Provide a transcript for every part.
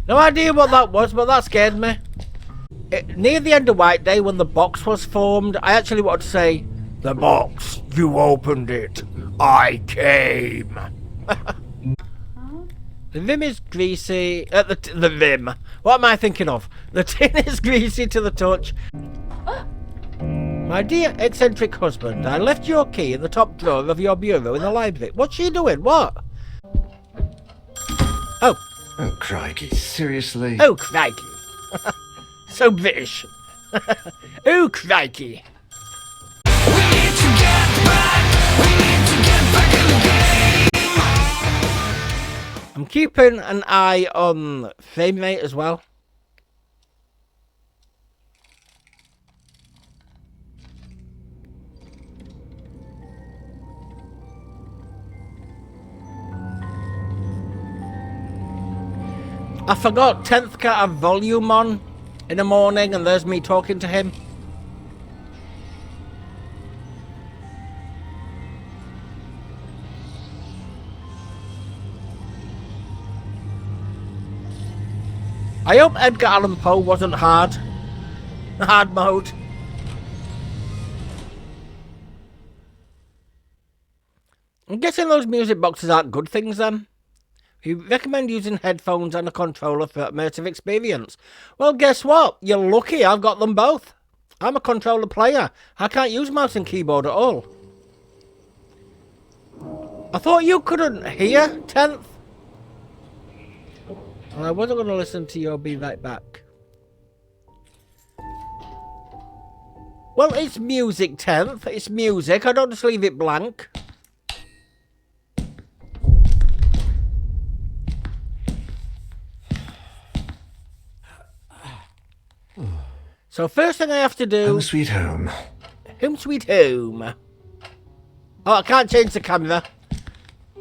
No idea what that was, but that scared me. Near the end of White Day, when the box was formed, I actually wanted to say, "The box, you opened it. I came." The Vim is greasy. The Vim. What am I thinking of? The tin is greasy to the touch. My dear eccentric husband, I left your key in the top drawer of your bureau in the library. What's she doing? What? Oh. Oh, crikey. Seriously? Oh, crikey. So British. Oh, crikey. We need to get back. We need to get back in the game. I'm keeping an eye on frame rate as well. I forgot 10th can't have volume on in the morning, and there's me talking to him. I hope Edgar Allan Poe wasn't hard mode. I'm guessing those music boxes aren't good things then. We recommend using headphones and a controller for immersive experience. Well, guess what? You're lucky I've got them both. I'm a controller player. I can't use mouse and keyboard at all. I thought you couldn't hear 10th. And I wasn't going to listen to your Be Right Back. Well, it's music, 10th. It's music. I don't just leave it blank. So first thing I have to do... Home sweet home. Home sweet home. Oh, I can't change the camera.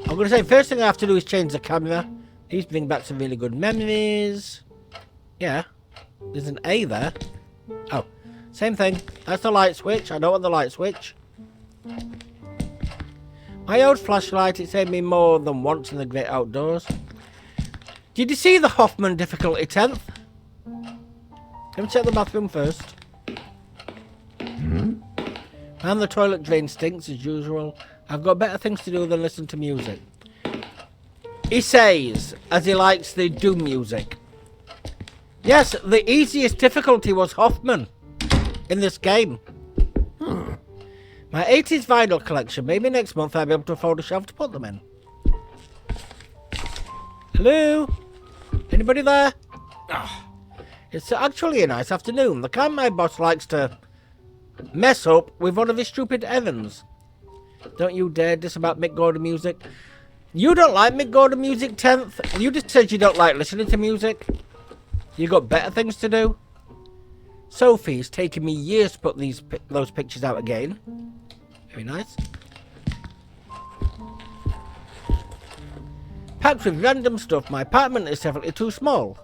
I'm going to say first thing I have to do is change the camera. These bring back some really good memories. Yeah. There's an A there. Oh. Same thing. That's the light switch. I don't want the light switch. My old flashlight, it saved me more than once in the great outdoors. Did you see the Hoffman difficulty 10th? Let me check the bathroom first. And the toilet drain stinks as usual. I've got better things to do than listen to music. He says, as he likes the doom music. Yes, the easiest difficulty was Hoffman in this game. My 80s vinyl collection. Maybe next month I'll be able to afford a shelf to put them in. Hello? Anybody there? It's actually a nice afternoon. The kind my boss likes to mess up with one of his stupid errands. Don't you dare diss about Mick Gordon music. You don't like Mick Gordon music, 10th. You just said you don't like listening to music. You got better things to do. Sophie's taking me years to put those pictures out again. Very nice. Packed with random stuff. My apartment is definitely too small.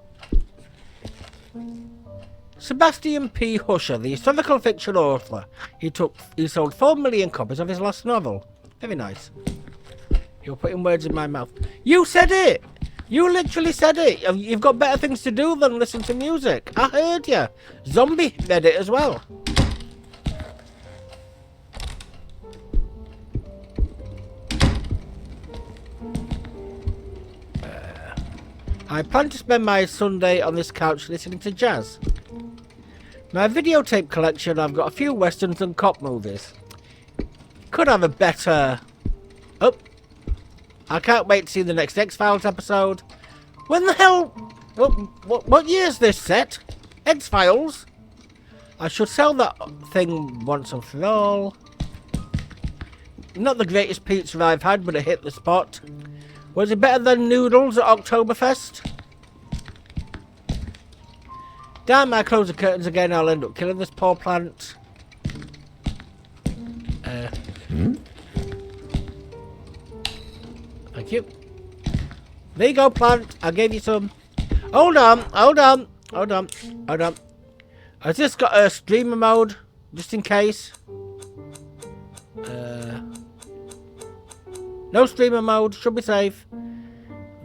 Sebastian P. Husher, the historical fiction author. He sold 4 million copies of his last novel. Very nice. You're putting words in my mouth. You said it! You literally said it! You've got better things to do than listen to music. I heard you. Zombie read it as well. I plan to spend my Sunday on this couch listening to jazz. My videotape collection, I've got a few westerns and cop movies. Could have a better... Oh. I can't wait to see the next X-Files episode. When the hell... What year is this set? X-Files? I should sell that thing once and for all. Not the greatest pizza I've had, but it hit the spot. Was it better than noodles at Oktoberfest? Damn, I close the curtains again, I'll end up killing this poor plant. Thank you. There you go, plant. I gave you some. Hold on. I've just got a streamer mode, just in case. No streamer mode, should be safe.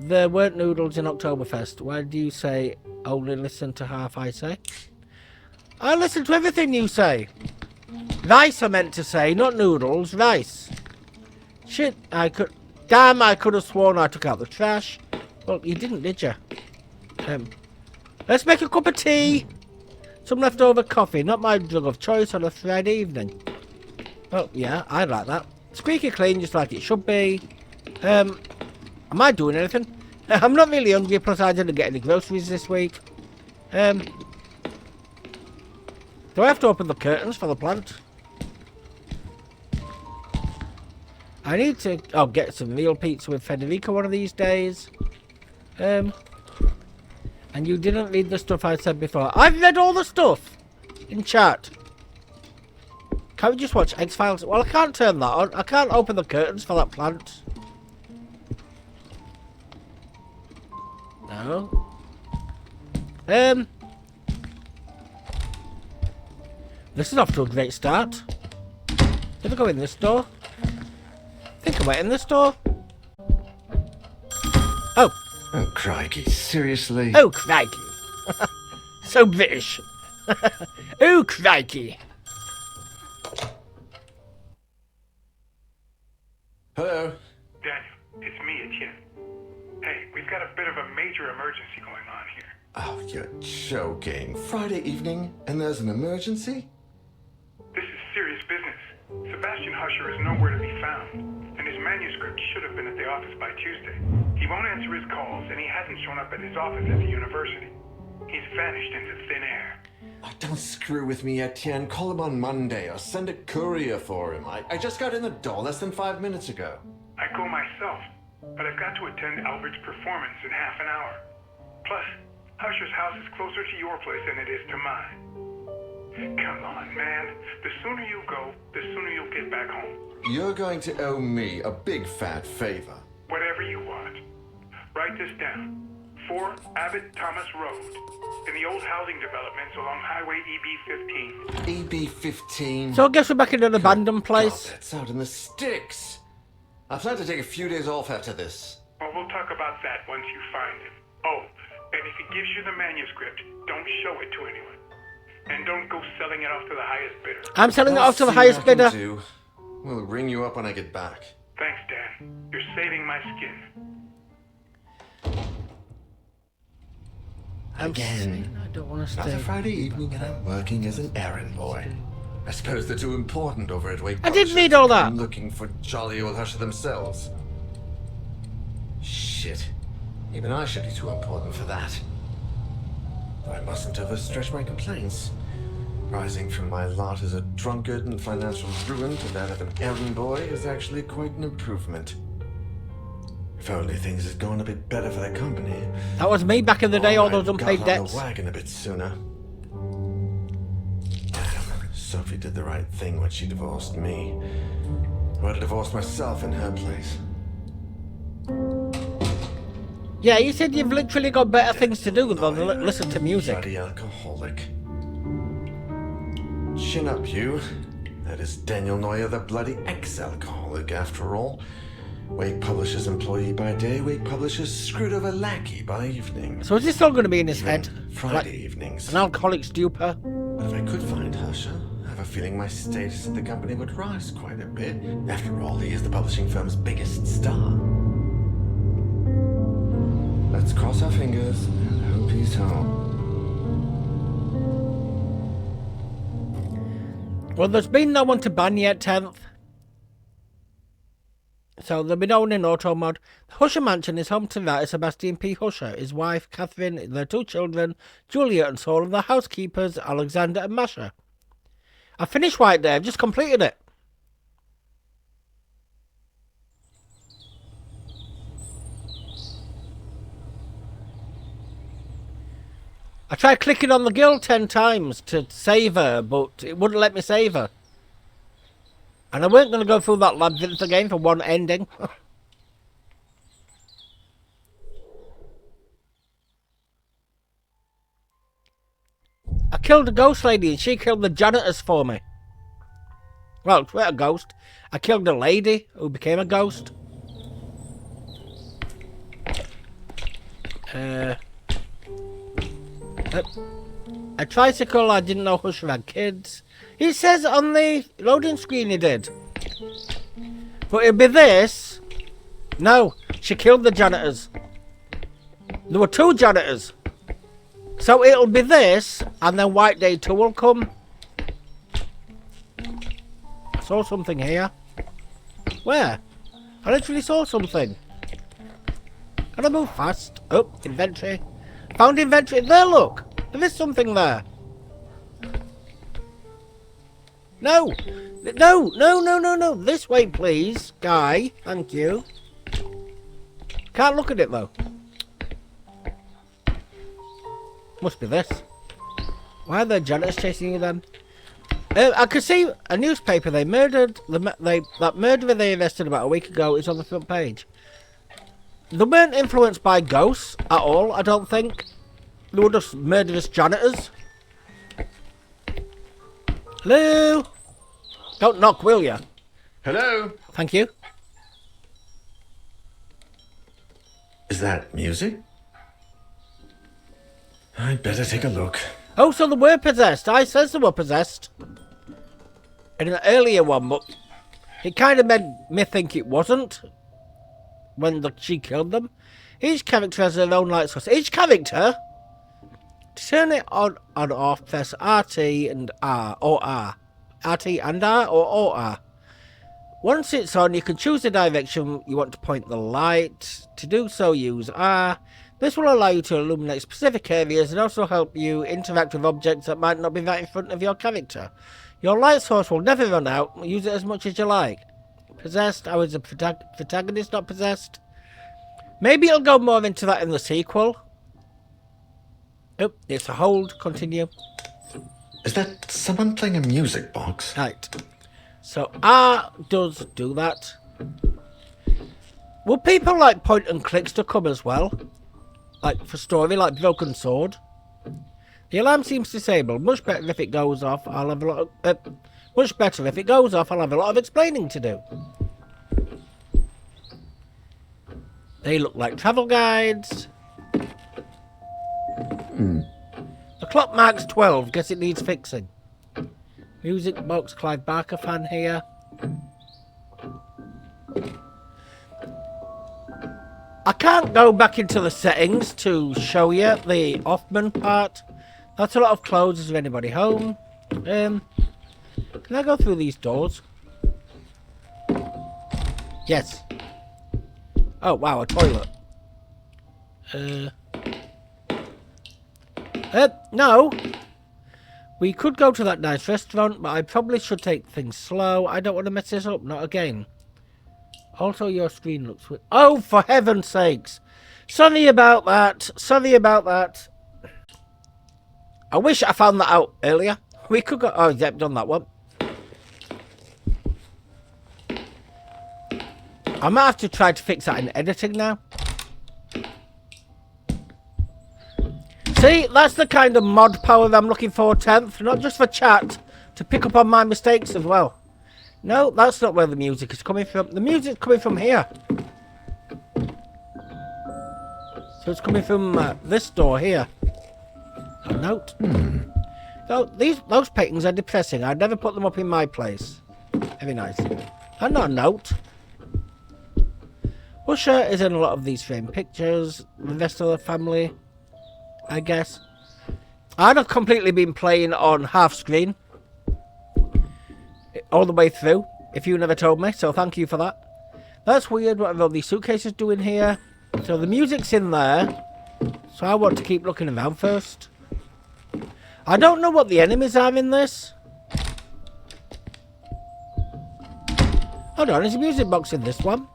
there weren't noodles in Oktoberfest. Why do you say only listen to half I say? I listen to everything you say. Rice I meant to say, not noodles, rice. Shit, damn, I could have sworn I took out the trash. Well, you didn't, did you? Let's make a cup of tea. Some leftover coffee, not my drug of choice on a Friday evening. Oh, yeah, I like that. Squeaky clean, just like it should be. Am I doing anything? I'm not really hungry, plus I didn't get any groceries this week. Do I have to open the curtains for the plant? I need to get some real pizza with Federico one of these days. And you didn't read the stuff I said before. I've read all the stuff in chat. Can't we just watch X-Files? Well, I can't turn that on. I can't open the curtains for that plant. No. This is off to a great start. Did I go in this door? I think I went in this door. Oh. Oh, crikey, seriously? Oh, crikey. So British. Oh, crikey. Hello? Daniel, it's me, Etienne. Hey, we've got a bit of a major emergency going on here. Oh, you're joking. Friday evening, and there's an emergency? This is serious business. Sebastian Husher is nowhere to be found, and his manuscript should have been at the office by Tuesday. He won't answer his calls, and he hasn't shown up at his office at the university. He's vanished into thin air. Oh, don't screw with me, Etienne. Call him on Monday, or send a courier for him. I just got in the door less than 5 minutes ago. I go myself, but I've got to attend Albert's performance in half an hour. Plus, Husher's house is closer to your place than it is to mine. Come on, man. The sooner you go, the sooner you'll get back home. You're going to owe me a big fat favor. Whatever you want. Write this down. 4 Abbott Thomas Road, in the old housing developments along Highway EB-15. EB-15? So I guess we're back in an abandoned place. God, that's out in the sticks. I plan to take a few days off after this. Well, we'll talk about that once you find him. Oh, and if he gives you the manuscript, don't show it to anyone. And don't go selling it off to the highest bidder. I'm selling it off to the See highest what I can bidder. do. We'll ring you up when I get back. Thanks, Dan. You're saving my skin. Again. I don't want to stay. Another Friday evening and I'm working as an errand boy. I suppose they're too important over at Wake. I did read all that. I'm looking for jolly old Husher themselves. Shit. Even I should be too important for that. Though I mustn't overstretch my complaints. Rising from my lot as a drunkard and financial ruin to that of an errand boy is actually quite an improvement. If only things had gone a bit better for the company. That was me back in the day, all those unpaid got on debts. the wagon a bit sooner. Damn, Sophie did the right thing when she divorced me. I would have divorced myself in her place. Yeah, you said you've literally got better things to do than listen to music. Bloody alcoholic. Chin up, you. That is Daniel Neuer, the bloody ex-alcoholic, after all. Wake Publishers employee by day, Wake Publishers screwed over lackey by evening. So is this all going to be in his Even head? Friday Like evenings. an alcoholic stupor? But if I could find Husher, I have a feeling my status at the company would rise quite a bit. After all, he is the publishing firm's biggest star. Let's cross our fingers and hope he's home. Well, there's been no one to ban yet, 10th. So there'll be no one in auto mod. The Husher Mansion is home to writer Sebastian P. Husher, his wife Catherine, their 2 children, Julia and Saul, and the housekeepers Alexander and Masha. I finished White Day, I've just completed it. I tried clicking on the girl 10 times to save her, but it wouldn't let me save her. And I weren't going to go through that labyrinth again for one ending. I killed a ghost lady and she killed the janitors for me. Well, it's not a ghost. I killed a lady who became a ghost. A tricycle, I didn't know Husher had kids. He says on the loading screen he did. But it'll be this. No, she killed the janitors. There were 2 janitors. So it'll be this, and then White Day 2 will come. I saw something here. Where? I literally saw something. Can I move fast? Oh, inventory. Found inventory. There, look. There is something there. No. No, no, no, no, no. This way, please. Guy, thank you. Can't look at it, though. Must be this. Why are the janitors chasing you, then? I could see a newspaper. They murdered... that murderer they arrested about a week ago is on the front page. They weren't influenced by ghosts at all, I don't think. They were just murderous janitors. Hello? Don't knock, will you? Hello? Thank you. Is that music? I'd better take a look. Oh, so they were possessed. I says they were possessed. In an earlier one, but it kind of made me think it wasn't. When she killed them. Each character has their own light source. Each character... To turn it on and off, press RT and R, or R. RT and R, or R. Once it's on, you can choose the direction you want to point the light. To do so, use R. This will allow you to illuminate specific areas and also help you interact with objects that might not be right in front of your character. Your light source will never run out. Use it as much as you like. Possessed. I was a protagonist, not possessed. Maybe it'll go more into that in the sequel. Oh, it's a hold. Continue. Is that someone playing a music box? Right. So R does do that. Will people like point and clicks to come as well? Like for story, like Broken Sword. The alarm seems disabled. Much better if it goes off. I'll have a lot of... much better if it goes off. I'll have a lot of explaining to do. They look like travel guides. The clock marks 12. Guess it needs fixing. Music box. Clive Barker fan here. I can't go back into the settings to show you the Hoffman part. That's a lot of clothes. Is there anybody home? Can I go through these doors? Yes. Oh, wow, a toilet. No. We could go to that nice restaurant, but I probably should take things slow. I don't want to mess this up, not again. Also, your screen looks weird. Oh, for heaven's sakes. Sorry about that. Sorry about that. I wish I found that out earlier. We could go... Oh, yep, done that one. I might have to try to fix that in editing now. See, that's the kind of mod power I'm looking for, 10th. Not just for chat, to pick up on my mistakes as well. No, that's not where the music is coming from. The music's coming from here. So it's coming from this door here. A note. So those paintings are depressing. I'd never put them up in my place. Very nice. And not a note. Usher is in a lot of these framed pictures. The rest of the family, I guess. I'd have completely been playing on half screen. All the way through. If you never told me. So thank you for that. That's weird. What are all these suitcases doing here? So the music's in there. So I want to keep looking around first. I don't know what the enemies are in this. Hold on, there's a music box in this one.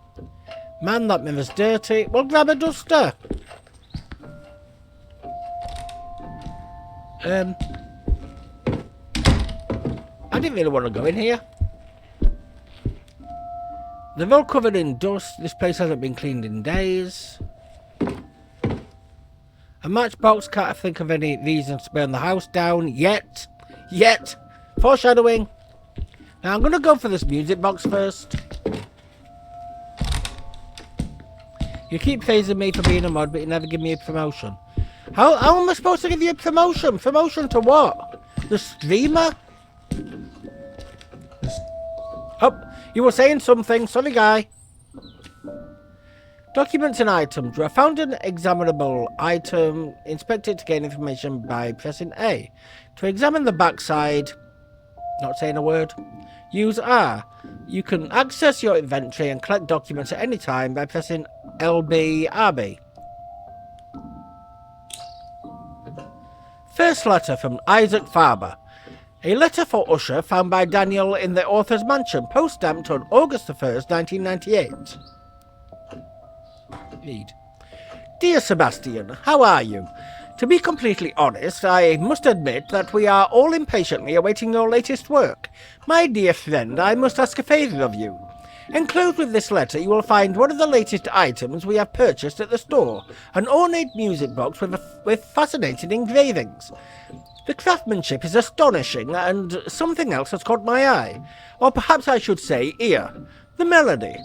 Man, that mirror's dirty. Well, grab a duster. I didn't really want to go in here. They're all covered in dust. This place hasn't been cleaned in days. A matchbox. Can't think of any reason to burn the house down yet. Yet. Foreshadowing. Now I'm going to go for this music box first. You keep praising me for being a mod, but you never give me a promotion. How am I supposed to give you a promotion? Promotion to what? The streamer? Oh, you were saying something. Sorry, guy. Documents and items. You have found an examinable item. Inspect it to gain information by pressing A. To examine the backside, not saying a word, use R. You can access your inventory and collect documents at any time by pressing LB/RB. First letter from Isaac Farber. A letter for Usher found by Daniel in the author's mansion, post-stamped on August the 1st, 1998. Read. Dear Sebastian, how are you? To be completely honest, I must admit that we are all impatiently awaiting your latest work. My dear friend, I must ask a favour of you. Enclosed with this letter you will find one of the latest items we have purchased at the store, an ornate music box with fascinating engravings. The craftsmanship is astonishing, and something else has caught my eye. Or perhaps I should say ear. The melody.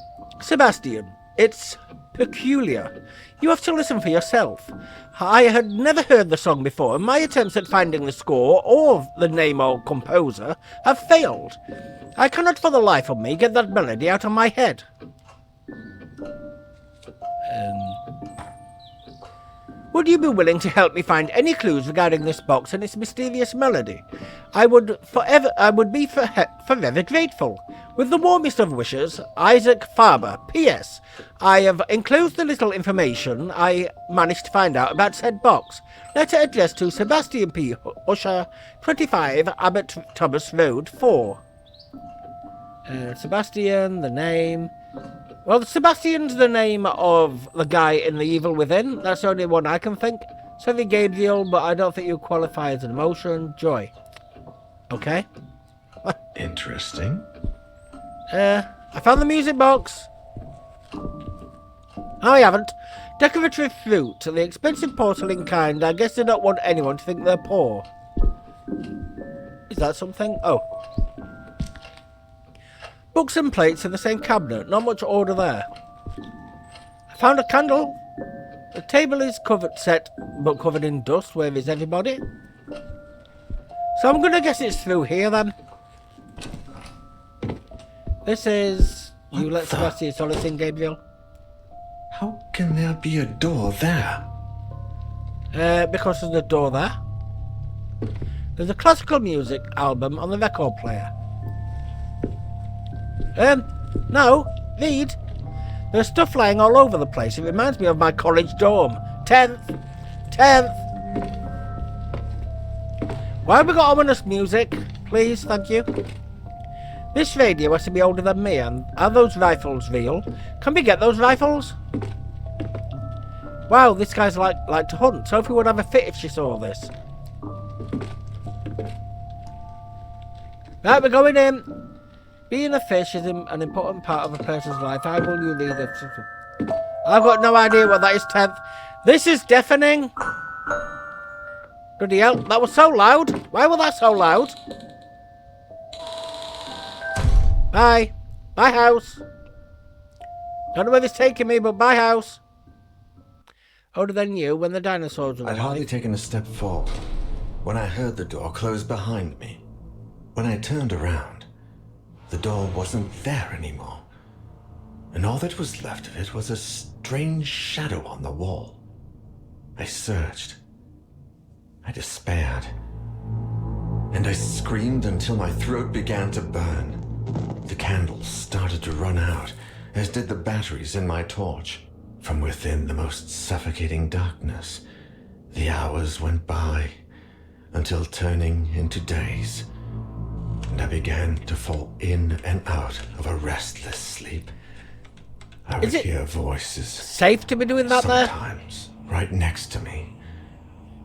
Sebastian, it's peculiar. You have to listen for yourself. I had never heard the song before, and my attempts at finding the score or the name or composer have failed. I cannot for the life of me get that melody out of my head. Would you be willing to help me find any clues regarding this box and its mysterious melody? I would be forever grateful. With the warmest of wishes, Isaac Farber. P.S. I have enclosed the little information I managed to find out about said box. Letter addressed to Sebastian P. Usher, 25 Abbott Thomas Road, 4. Sebastian, the name... Well, Sebastian's the name of the guy in The Evil Within. That's the only one I can think. Sorry, Gabriel, but I don't think you qualify as an emotion. Joy. Okay. Interesting. I found the music box. I haven't. Decorative fruit. The expensive porcelain kind. I guess they don't want anyone to think they're poor. Is that something? Oh. Books and plates in the same cabinet. Not much order there. I found a candle. The table is but covered in dust. Where is everybody? So I'm going to guess it's through here then. This is... You let Sebastian Solis in, Gabriel. How can there be a door there? Because there's a door there. There's a classical music album on the record player. No, read. There's stuff lying all over the place. It reminds me of my college dorm. 10th. Why have we got ominous music? Please, thank you. This radio has to be older than me, and are those rifles real? Can we get those rifles? Wow, this guy's like to hunt. Sophie would have a fit if she saw this. Right, we're going in. Being a fish is an important part of a person's life. How will you lead it? I've got no idea what that is, 10th. This is deafening. Bloody hell, that was so loud. Why was that so loud? Bye. Bye, house. Don't know where it's taking me, but bye, house. Older than you when the dinosaurs were I'd hardly alive. taken a step forward when I heard the door close behind me. When I turned around, the door wasn't there anymore, and all that was left of it was a strange shadow on the wall. I searched. I despaired. And I screamed until my throat began to burn. The candles started to run out, as did the batteries in my torch. From within the most suffocating darkness, the hours went by, until turning into days, and I began to fall in and out of a restless sleep. I would hear voices. Safe to be doing that there? Sometimes right next to me,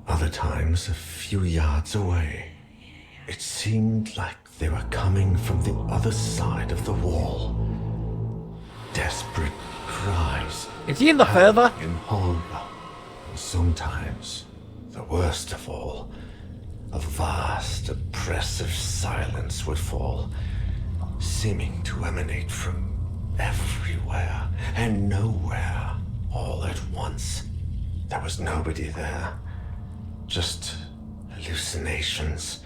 other times a few yards away. It seemed like they were coming from the other side of the wall. Desperate cries. Is he in the further? In horror. And sometimes, the worst of all, a vast, oppressive silence would fall, seeming to emanate from everywhere and nowhere all once, there was nobody there. Just hallucinations,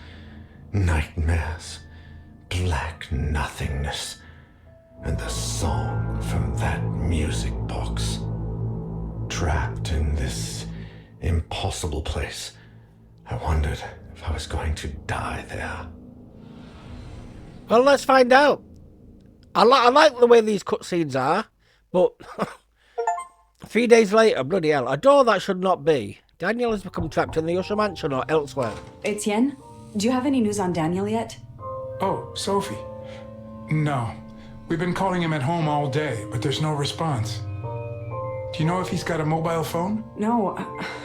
nightmares, black nothingness, and the song from that music box. Trapped in this impossible place, I wondered if I was going to die there. Well, let's find out. I like the way these cutscenes are, but 3 days later, bloody hell, a door that should not be. Daniel has become trapped in the Usher mansion or elsewhere. Etienne, do you have any news on Daniel yet? Oh, Sophie. No. We've been calling him at home all day, but there's no response. Do you know if he's got a mobile phone? No,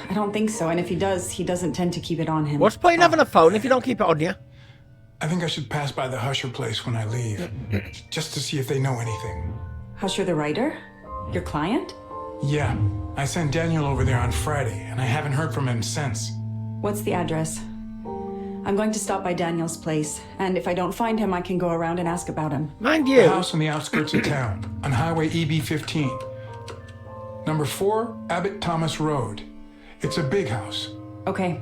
I don't think so. And if he does, he doesn't tend to keep it on him. What's the point in having a phone if you don't keep it on you? I think I should pass by the Husher place when I leave, just to see if they know anything. Husher the writer? Your client? Yeah, I sent Daniel over there on Friday, and I haven't heard from him since. What's the address? I'm going to stop by Daniel's place, and if I don't find him, I can go around and ask about him. Mind The you, house on the outskirts of town, on Highway EB-15. Number 4, Abbott Thomas Road. It's a big house. Okay,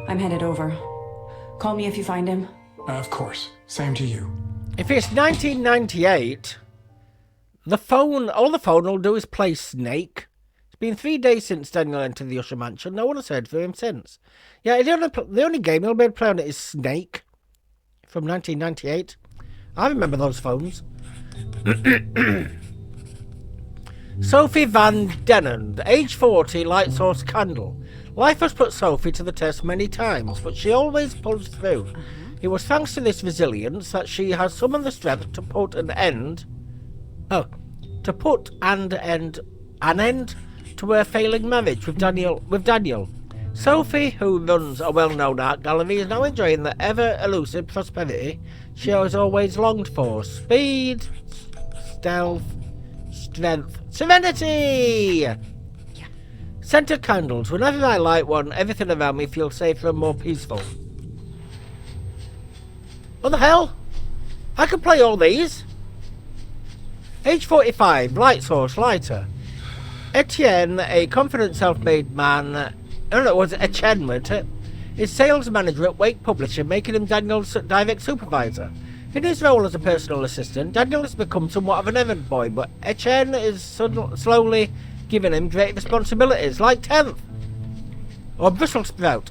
I'm headed over. Call me if you find him. Of course. Same to you. if it's 1998, all the phone will do is play Snake. It's been 3 days since Daniel entered the Usher mansion. No one has heard from him since. Yeah, the only game he'll be able to play on it is Snake from 1998. I remember those phones. Sophie Van Dennen, age 40, light source candle. Life has put Sophie to the test many times, but she always pulls through. It was thanks to this resilience that she has summoned the strength to put an end to her failing marriage with Daniel. Sophie, who runs a well-known art gallery, is now enjoying the ever-elusive prosperity she has always longed for. Speed, stealth, strength, serenity! Scented candles. Whenever I light one, everything around me feels safer and more peaceful. What the hell? I can play all these. Age 45, light source, lighter. Etienne, a confident self-made man. Etienne, wasn't it? Is sales manager at Wake Publishing, making him Daniel's direct supervisor. In his role as a personal assistant, Daniel has become somewhat of an errand boy, but Etienne is slowly giving him great responsibilities, like 10th or Brussels sprout.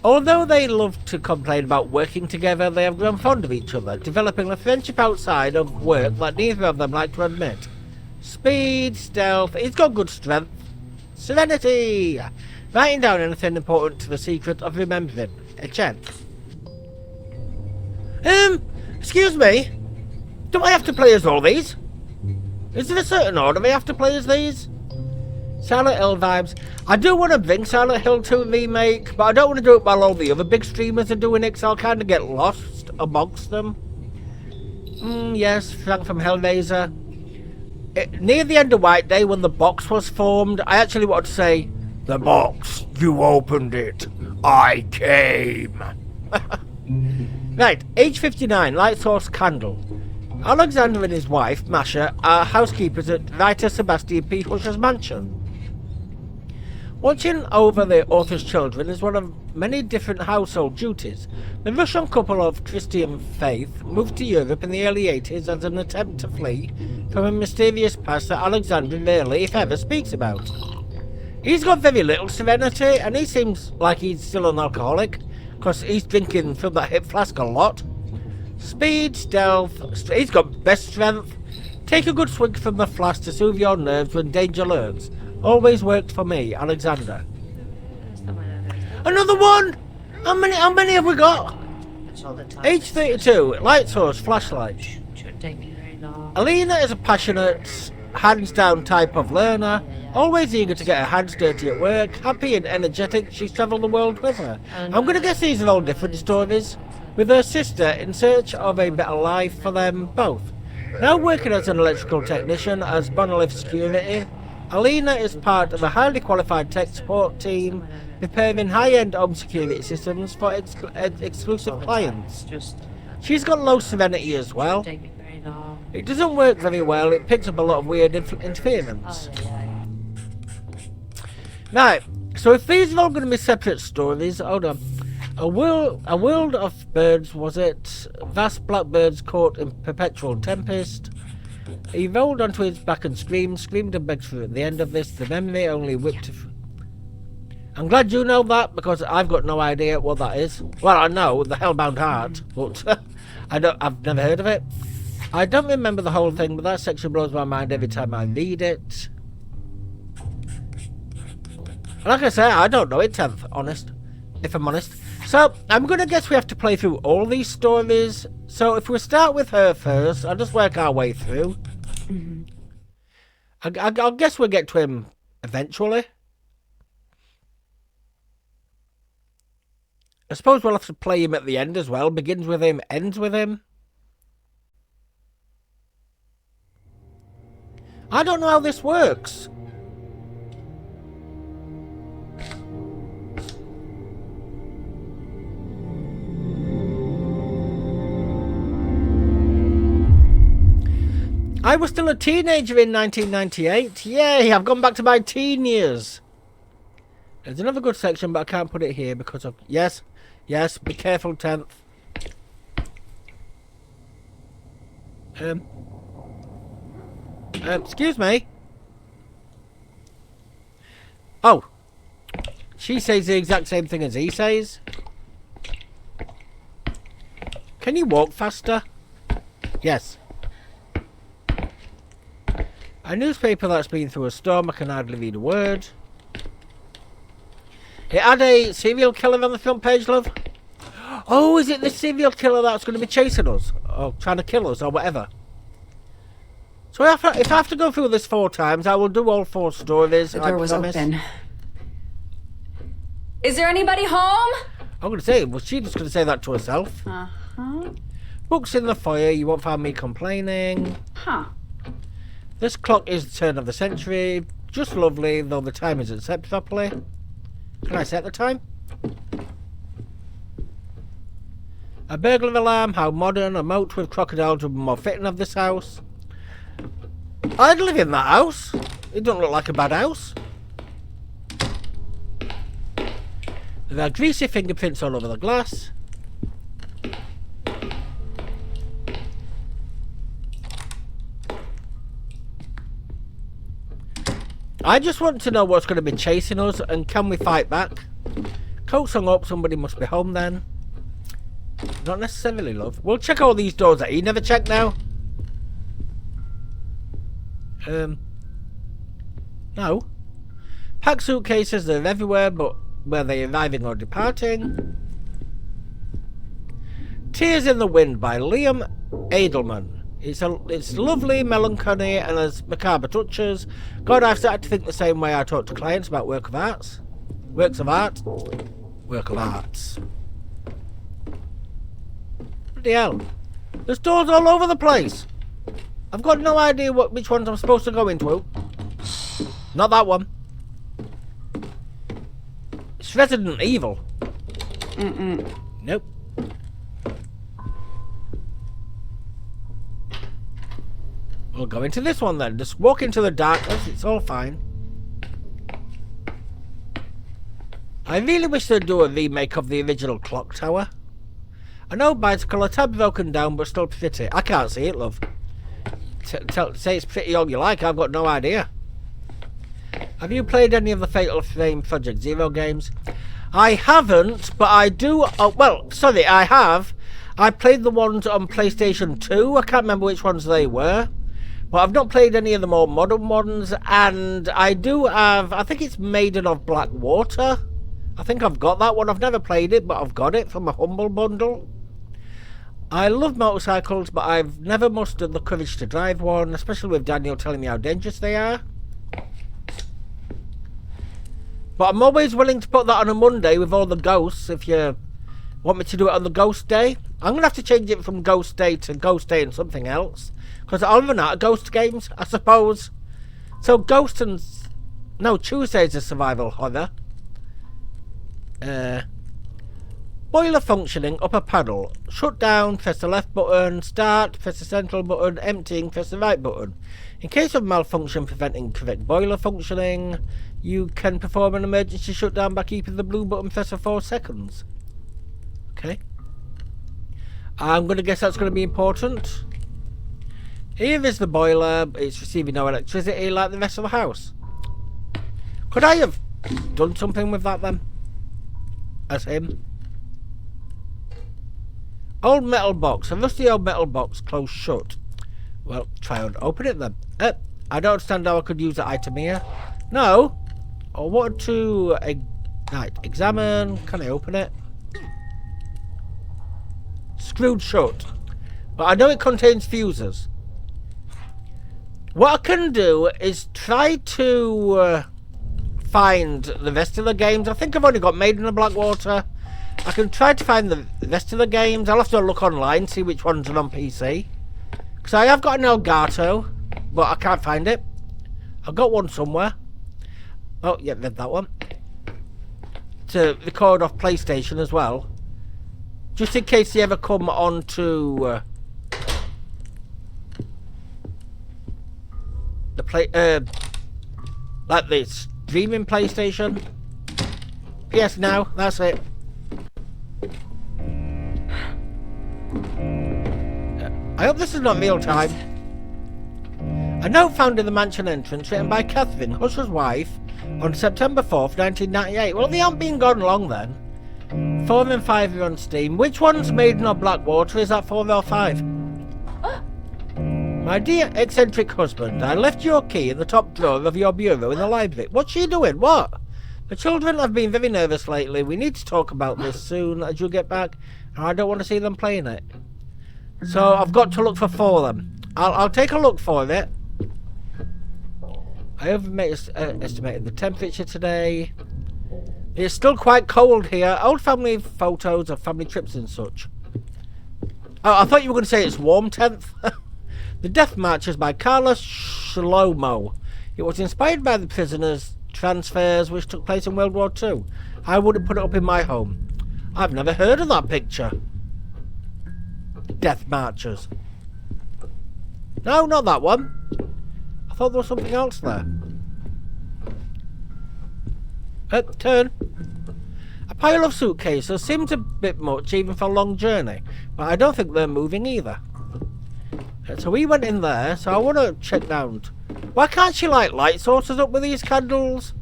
Although they love to complain about working together, they have grown fond of each other, developing a friendship outside of work that neither of them like to admit. Speed, stealth, he's got good strength. Serenity! Writing down anything important to the secret of remembering. Etienne. Excuse me? Do I have to play as all these? Is there a certain order I have to play as these? Silent Hill vibes. I do want to bring Silent Hill 2 remake, but I don't want to do it while all the other big streamers are doing it, so I'll kind of get lost amongst them. Yes, Frank from Hellraiser. Near the end of White Day, when the box was formed, I actually wanted to say, "The box, you opened it. I came." Right, age 59, light source candle. Alexander and his wife, Masha, are housekeepers at writer Sebastian P. Husher's mansion. Watching over the author's children is one of many different household duties. The Russian couple of Christian faith moved to Europe in the early 80s as an attempt to flee from a mysterious past that Alexander rarely, if ever, speaks about. He's got very little serenity, and he seems like he's still an alcoholic, because he's drinking from that hip flask a lot. Speed, stealth, he's got best strength. Take a good swig from the flask to soothe your nerves when danger lurks. Always worked for me, Alexander. Another one! How many have we got? Age 32, light source, flashlight. Alina is a passionate, hands-down type of learner, always eager to get her hands dirty at work, happy and energetic. She's travelled the world with her. I'm going to guess these are all different stories, with her sister in search of a better life for them both. Now working as an electrical technician as Monolith Security, Alina is part of a highly qualified tech support team repairing high-end home security systems for exclusive clients. She's got low serenity as well. It doesn't work very well, it picks up a lot of weird interference. Right, so if these are all going to be separate stories, hold on. A world of birds, was it? Vast blackbirds caught in perpetual tempest. He rolled onto his back and screamed and begged for at the end of this. The memory only whipped. I'm glad you know that, because I've got no idea what that is. Well, I know the Hellbound Heart, but I've never heard of it. I don't remember the whole thing, but that section blows my mind every time I read it. Like I say, I don't know it, if I'm honest. So, I'm going to guess we have to play through all these stories. So, if we start with her first, I'll just work our way through. I'll guess we'll get to him eventually. I suppose we'll have to play him at the end as well. Begins with him, ends with him. I don't know how this works. I was still a teenager in 1998. Yay, I've gone back to my teen years. There's another good section, but I can't put it here because of... Yes, be careful, 10th. Excuse me. Oh. She says the exact same thing as he says. Can you walk faster? Yes. A newspaper that's been through a storm, I can hardly read a word. It had a serial killer on the front page, love. Oh, is it the serial killer that's going to be chasing us? Or trying to kill us, or whatever? So if I have to go through this 4 times, I will do all 4 stories. The door was open. Is there anybody home? I'm going to say, was she just going to say that to herself? Uh-huh. Books in the foyer, you won't find me complaining. Huh. This clock is the turn of the century. Just lovely, though the time isn't set properly. Can I set the time? A burglar alarm, how modern. A moat with crocodiles would be more fitting of this house. I'd live in that house. It doesn't look like a bad house. There are greasy fingerprints all over the glass. I just want to know what's going to be chasing us, and can we fight back? Coat's hung up, somebody must be home then. Not necessarily, love. We'll check all these doors that he never checked now. No. Packed suitcases, they're everywhere, but were they arriving or departing? Tears in the Wind by Liam Edelman. It's lovely, melancholy, and as macabre touches. God, I've started to think the same way I talk to clients about works of art. Work of arts. Bloody hell. There's doors all over the place. I've got no idea which ones I'm supposed to go into. Not that one. It's Resident Evil. Nope. We'll go into this one then. Just walk into the darkness. It's all fine. I really wish they'd do a remake of the original clock tower. I know bicycle, a tad broken down, but still pretty. I can't see it, love. Say it's pretty all you like. I've got no idea. Have you played any of the Fatal Frame Project Zero games? I haven't, but I do. Oh, well, sorry, I have. I played the ones on PlayStation 2. I can't remember which ones they were. But I've not played any of the more modern ones, and I do have, I think it's Maiden of Black Water. I think I've got that one. I've never played it, but I've got it from a Humble Bundle. I love motorcycles, but I've never mustered the courage to drive one, especially with Daniel telling me how dangerous they are. But I'm always willing to put that on a Monday with all the ghosts, if you want me to do it on the ghost day. I'm going to have to change it from ghost day to ghost day and something else. Because I'll run out of ghost games, I suppose. So ghost and... No, Tuesday's a survival horror. Boiler functioning, upper panel. Shut down, press the left button. Start, press the central button. Emptying, press the right button. In case of malfunction preventing correct boiler functioning, you can perform an emergency shutdown by keeping the blue button pressed for 4 seconds. Okay. I'm going to guess that's going to be important. Here is the boiler. It's receiving no electricity like the rest of the house. Could I have done something with that then? As him? Old metal box. A rusty old metal box closed shut. Well, try and open it then. I don't understand how I could use the item here. No. I wanted to examine. Can I open it? Screwed shut. But I know it contains fuses. What I can do is try to find the rest of the games. I think I've only got Made in the Blackwater. I can try to find the rest of the games. I'll have to look online, see which ones are on PC. Because I have got an Elgato, but I can't find it. I've got one somewhere. Oh, yeah, there's that one. To record off PlayStation as well. Just in case you ever come on to the like the streaming PlayStation. PS Now, that's it. I hope this is not real time. A note found in the mansion entrance written by Catherine, Husser's wife, on September 4th, 1998. Well, they haven't been gone long then. 4 and 5 are on Steam. Which one's Maiden or Blackwater? Is that 4 or 5? My dear eccentric husband, I left your key in the top drawer of your bureau in the library. What's she doing? What? The children have been very nervous lately. We need to talk about this soon as you get back. And I don't want to see them playing it. So I've got to look for 4 of them. I'll take a look for it. I estimated the temperature today. It's still quite cold here. Old family photos of family trips and such. Oh, I thought you were going to say it's warm 10th. The Death March is by Carlos Shlomo. It was inspired by the prisoners' transfers which took place in World War II. I wouldn't put it up in my home. I've never heard of that picture. Death Marches. No, not that one. I thought there was something else there. Turn. A pile of suitcases seems a bit much even for a long journey, but I don't think they're moving either. So we went in there, so I want to check down. Why can't she light light sources up with these candles?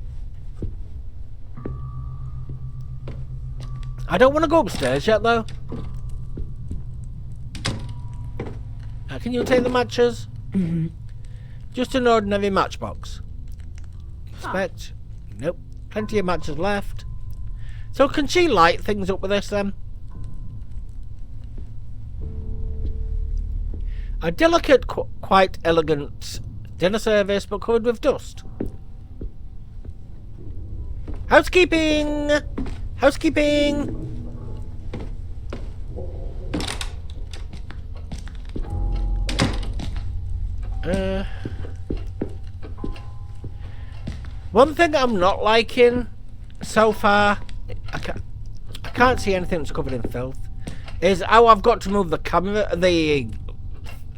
I don't want to go upstairs yet though. Can you take the matches? Mm-hmm. Just an ordinary matchbox. Inspect. Nope. Plenty of matches left. So can she light things up with this then? A delicate, quite elegant dinner service, but covered with dust. Housekeeping! Housekeeping! One thing I'm not liking so far, I can't see anything that's covered in filth, is how I've got to move the camera, the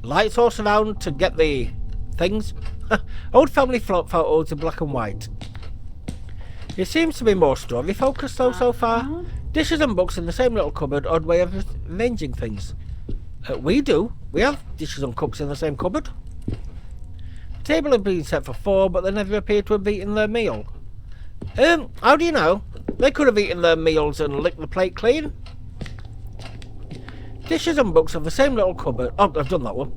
light source around to get the things. Old family photos in black and white. It seems to be more story focused though so far. Dishes and books in the same little cupboard, odd way of arranging things. We do. We have dishes and cups in the same cupboard. The table had been set for 4, but they never appear to have eaten their meal. How do you know? They could have eaten their meals and licked the plate clean. Dishes and books of the same little cupboard. Oh, I've done that one.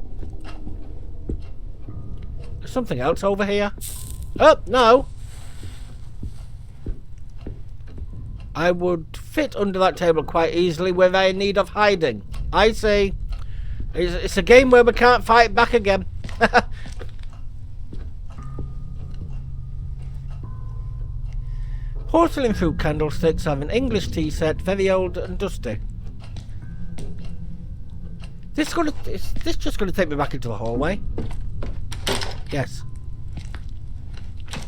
There's something else over here. Oh, no. I would fit under that table quite easily were I in need of hiding. I see. It's a game where we can't fight back again. Porcelain fruit candlesticks have an English tea set, very old and dusty. Is this just going to take me back into the hallway? Yes.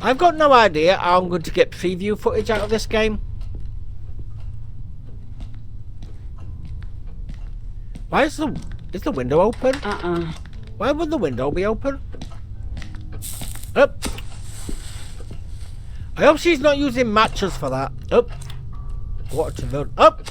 I've got no idea how I'm going to get preview footage out of this game. Why is the window open? Why would the window be open? Up. I hope she's not using matches for that. Up. Water to run. Up.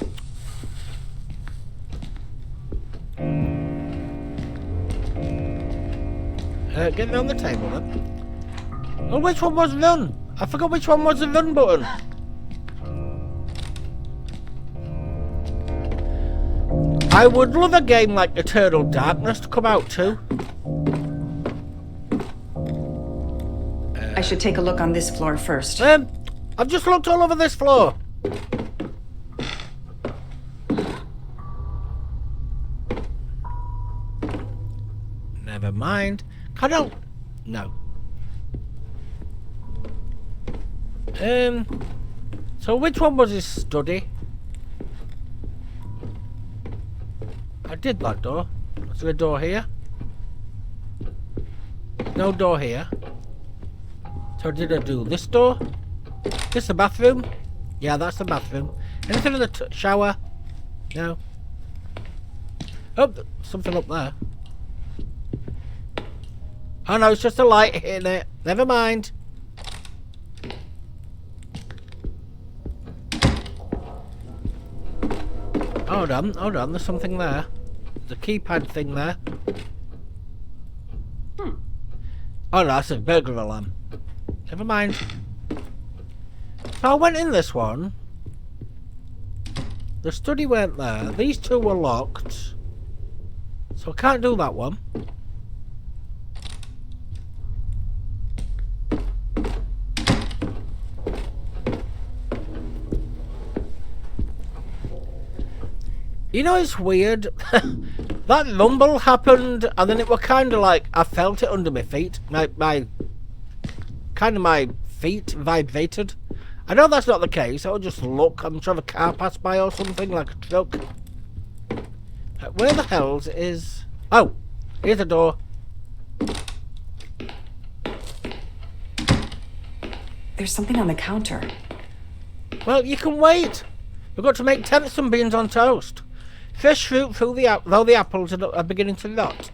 Get me on the table then. Oh, which one was run? I forgot which one was the run button. I would love a game like Eternal Darkness to come out too. I should take a look on this floor first. I've just looked all over this floor. Never mind. I don't... No. So which one was his study? I did that door. Is there a door here? No door here. So did I do this door? This the bathroom? Yeah, that's the bathroom. Anything in the shower? No. Oh, something up there. Oh no, it's just a light hitting it. Never mind. Hold on, there's something there. There's a keypad thing there. Oh no, that's a burglar alarm. Never mind. So I went in this one. The study weren't there. These two were locked. So I can't do that one. You know, it's weird. That rumble happened, and then it were kind of like I felt it under my feet. My feet vibrated. I know that's not the case. I'll just look. I'm sure a car passed by or something, like a truck. Where the hell's is? Oh, here's a door. There's something on the counter. Well, you can wait. We've got to make tempson beans on toast. Fresh fruit though the apples are beginning to rot.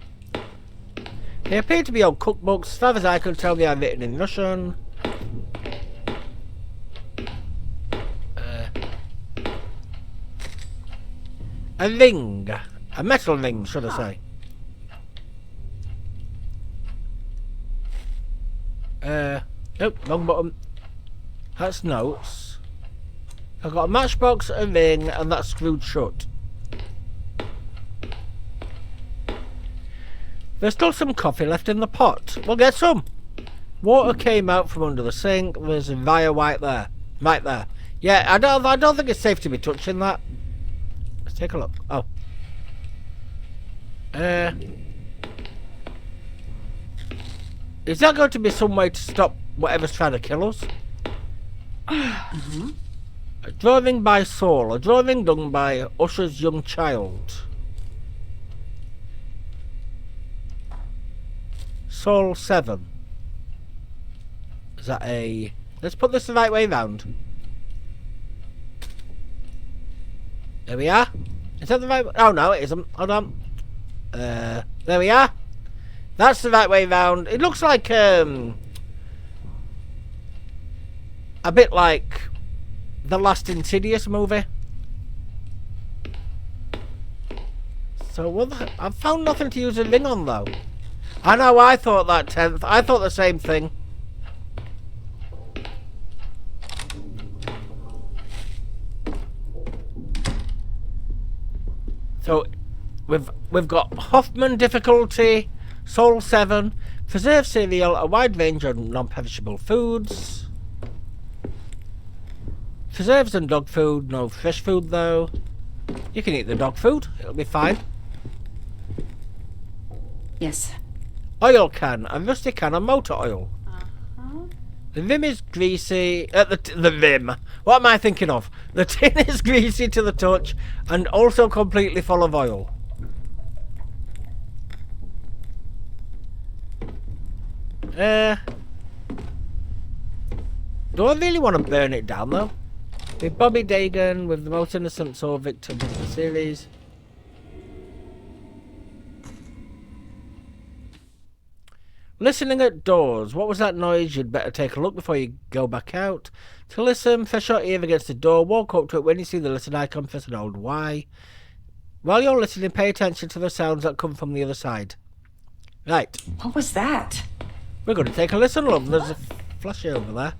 They appear to be old cookbooks. As far as I can tell, they are written in Russian. A ring. A metal ring, should I say. Nope, wrong button. That's notes. I've got a matchbox, a ring, and that's screwed shut. There's still some coffee left in the pot. We'll get some. Water came out from under the sink. There's a wire right there. Right there. Yeah, I don't think it's safe to be touching that. Let's take a look. Oh. Is that going to be some way to stop whatever's trying to kill us? A drawing by Saul. A drawing done by Usher's young child. Saul 7. Is that a... Let's put this the right way round. There we are. Is that the right way? Oh no, it isn't. Hold on. There we are. That's the right way round. It looks like a bit like the last Insidious movie. So what I've found nothing to use a ring on though. I know, I thought that 10th. I thought the same thing. So we've got Hoffman difficulty, Soul 7, preserved cereal, a wide range of non-perishable foods. Preserves and dog food, no fresh food though. You can eat the dog food, it'll be fine. Yes. Oil can, a rusty can of motor oil. The rim is greasy. The rim. What am I thinking of? The tin is greasy to the touch and also completely full of oil. Do I really want to burn it down though? With Bobby Dagan, with the most innocent soul victim of the series. Listening at doors. What was that noise? You'd better take a look before you go back out. To listen, press your ear against the door. Walk up to it. When you see the listen icon, press and hold Y. While you're listening, pay attention to the sounds that come from the other side. Right. What was that? We're going to take a listen, love. There's a flash over there.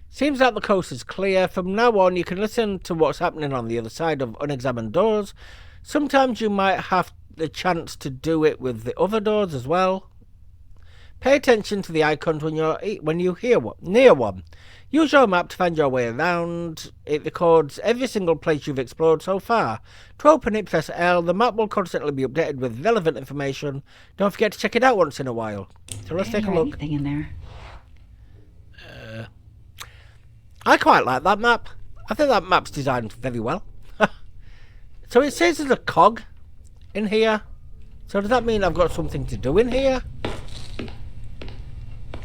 Seems like the coast is clear. From now on, you can listen to what's happening on the other side of unexamined doors. Sometimes you might have the chance to do it with the other doors as well. Pay attention to the icons when you hear one, near one. Use your map to find your way around. It records every single place you've explored so far. To open it, press L. The map will constantly be updated with relevant information. Don't forget to check it out once in a while. So let's take a look. Anything in there? I quite like that map. I think that map's designed very well. So it says there's a cog in here. So does that mean I've got something to do in here?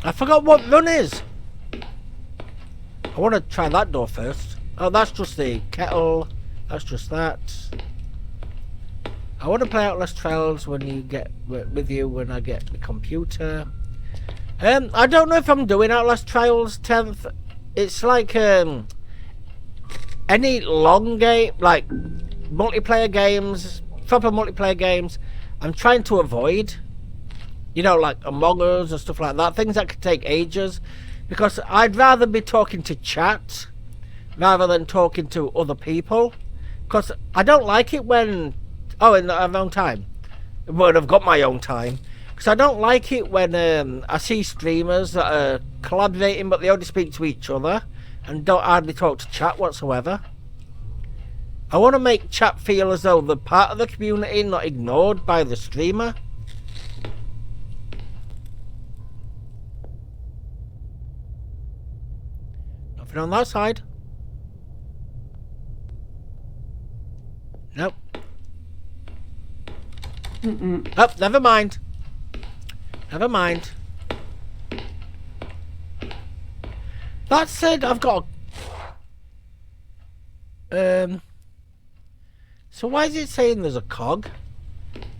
I forgot what run is. I want to try that door first. Oh, that's just the kettle. That's just that. I want to play Outlast Trials when you get with you when I get the computer. I don't know if I'm doing Outlast Trials 10th. It's like any long game, like multiplayer games, proper multiplayer games, I'm trying to avoid. You know, like Among Us and stuff like that. Things that could take ages. Because I'd rather be talking to chat rather than talking to other people. Because I don't like it when... Oh, in my own time. When I've got my own time. Because I don't like it when I see streamers that are collaborating but they only speak to each other and don't hardly talk to chat whatsoever. I want to make chat feel as though they're part of the community, not ignored by the streamer. Nothing on that side. Nope. Oh, never mind. Never mind. That said, I've got so why is it saying there's a cog?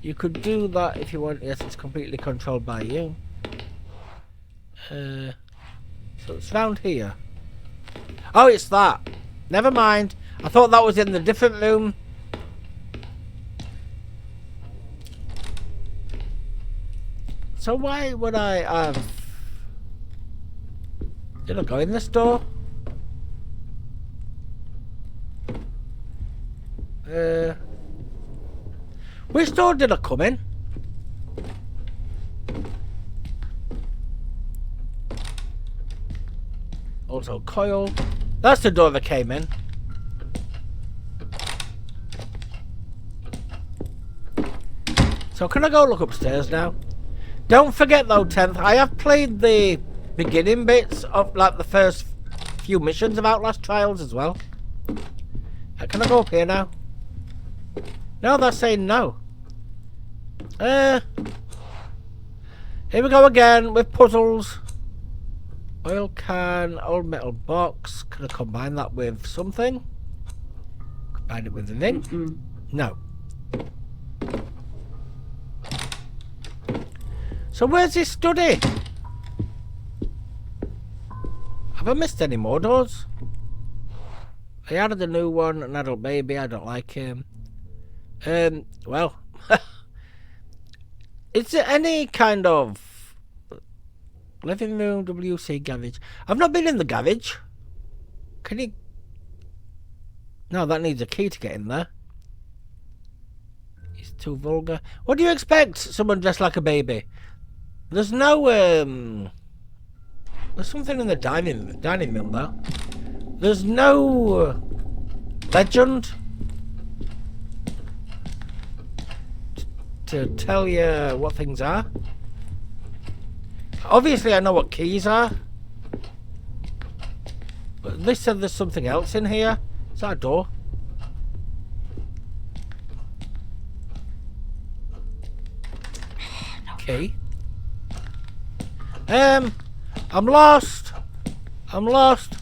You could do that if you want. Yes, it's completely controlled by you. So it's round here. Oh, it's that. Never mind. I thought that was in the different room. So why would I have... Did I go in this door? Which door did I come in? Also coil. That's the door that came in. So can I go look upstairs now? Don't forget though, 10th, I have played the beginning bits of like the first few missions of Outlast Trials as well. Can I go up here now? No, that's saying no. Here we go again with puzzles. Oil can, old metal box. Can I combine that with something? Combine it with the thing? No. So where's this study? Have I missed any more doors? I added a new one, an adult baby. I don't like him. Well, is there any kind of living room, WC, garage? I've not been in the garage. Can you? No, that needs a key to get in there. It's too vulgar. What do you expect? Someone dressed like a baby. There's no there's something in the dining room though. There's no legend to tell you what things are. Obviously I know what keys are. But they said there's something else in here. Is that a door? Key. I'm lost. I'm lost.